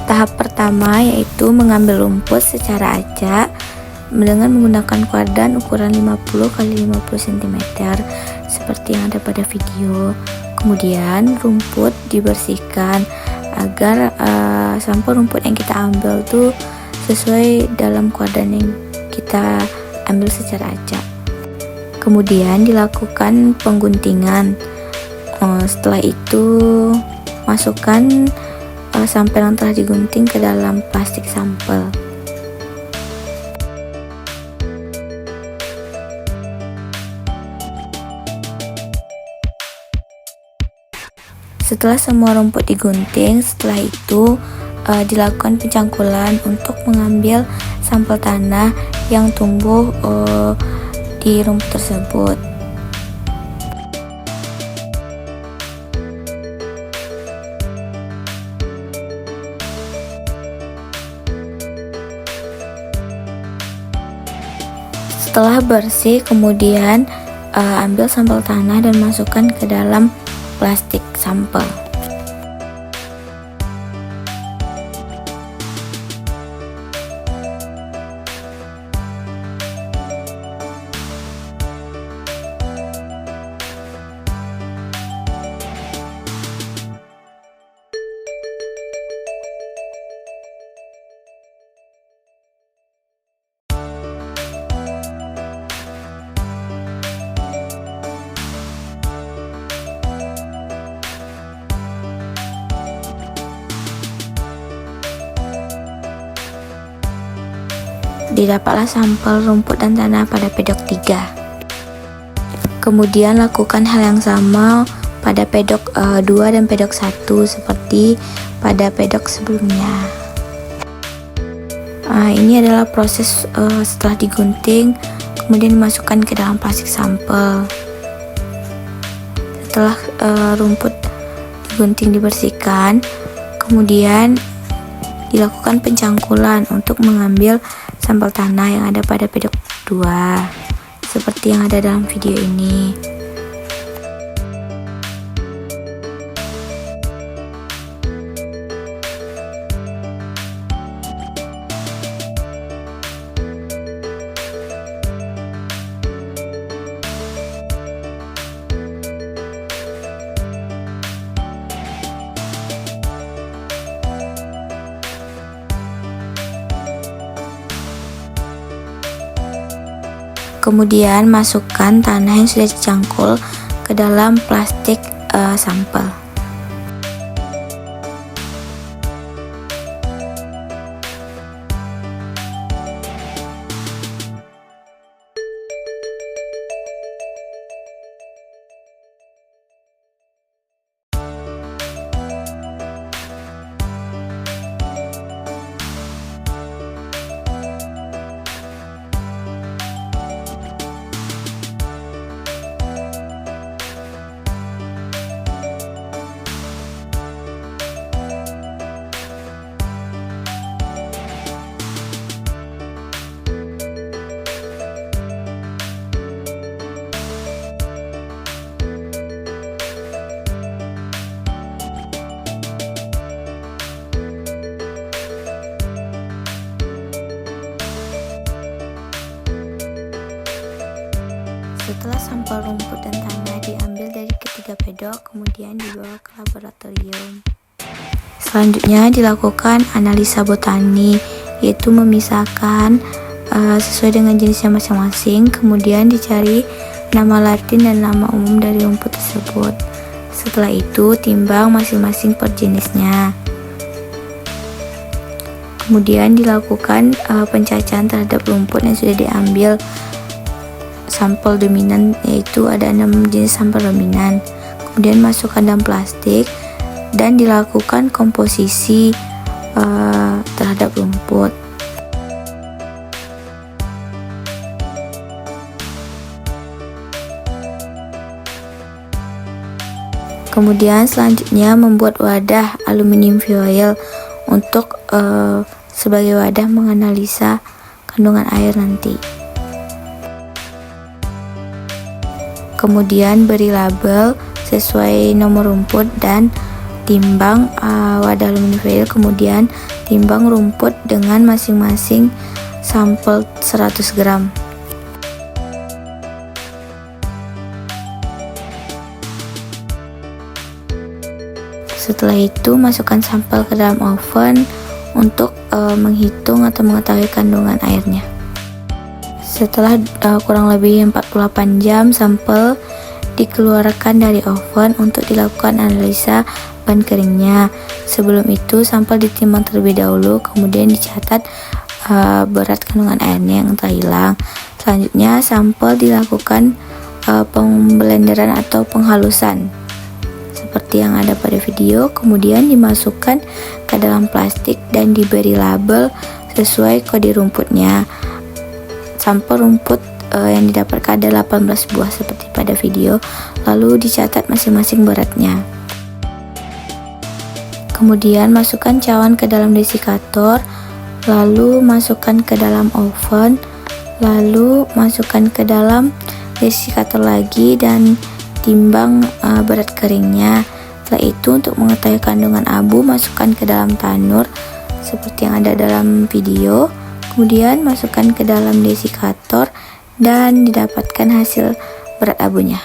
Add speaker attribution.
Speaker 1: Tahap pertama yaitu mengambil rumput secara acak dengan menggunakan kuadran ukuran 50 x 50 cm seperti yang ada pada video. Kemudian rumput dibersihkan agar sampel rumput yang kita ambil tuh sesuai dalam kuadran yang kita ambil secara acak. Kemudian dilakukan pengguntingan. Setelah itu masukkan sampel yang telah digunting ke dalam plastik sampel. Setelah semua rumput digunting, setelah itu dilakukan pencangkulan untuk mengambil sampel tanah yang tumbuh di rumput tersebut. Setelah bersih, kemudian ambil sampel tanah dan masukkan ke dalam plastik sampel. Didapatlah sampel rumput dan tanah pada pedok 3. Kemudian lakukan hal yang sama pada pedok 2 dan pedok 1 seperti pada pedok sebelumnya. Ini adalah proses setelah digunting kemudian dimasukkan ke dalam plastik sampel. Setelah rumput digunting dibersihkan, kemudian dilakukan pencangkulan untuk mengambil sampel tanah yang ada pada pedok 2 seperti yang ada dalam video ini. Kemudian masukkan tanah yang sudah dicangkul ke dalam plastik sampel. Setelah sampel rumput dan tanah diambil dari ketiga pedok, kemudian dibawa ke laboratorium. Selanjutnya dilakukan analisa botani, yaitu memisahkan sesuai dengan jenisnya masing-masing, kemudian dicari nama latin dan nama umum dari rumput tersebut. Setelah itu timbang masing-masing per jenisnya. Kemudian dilakukan pencacahan terhadap rumput yang sudah diambil sampel dominan, yaitu ada 6 jenis sampel dominan. Kemudian masukkan dalam plastik dan dilakukan komposisi terhadap rumput. Kemudian selanjutnya membuat wadah aluminium foil untuk sebagai wadah menganalisa kandungan air nanti. Kemudian beri label sesuai nomor rumput dan timbang wadah aluminium foil, kemudian timbang rumput dengan masing-masing sampel 100 gram. Setelah itu masukkan sampel ke dalam oven untuk menghitung atau mengetahui kandungan airnya. Setelah kurang lebih 48 jam sampel dikeluarkan dari oven untuk dilakukan analisa bahan keringnya. Sebelum itu sampel ditimbang terlebih dahulu, kemudian dicatat berat kandungan airnya yang telah hilang. Selanjutnya sampel dilakukan pemblenderan atau penghalusan seperti yang ada pada video, kemudian dimasukkan ke dalam plastik dan diberi label sesuai kode rumputnya. Sampel rumput yang didapatkan ada 18 buah seperti pada video, lalu dicatat masing-masing beratnya. Kemudian masukkan cawan ke dalam desikator, lalu masukkan ke dalam oven, lalu masukkan ke dalam desikator lagi dan timbang berat keringnya. Setelah itu untuk mengetahui kandungan abu masukkan ke dalam tanur seperti yang ada dalam video, kemudian masukkan ke dalam desikator dan didapatkan hasil berat abunya.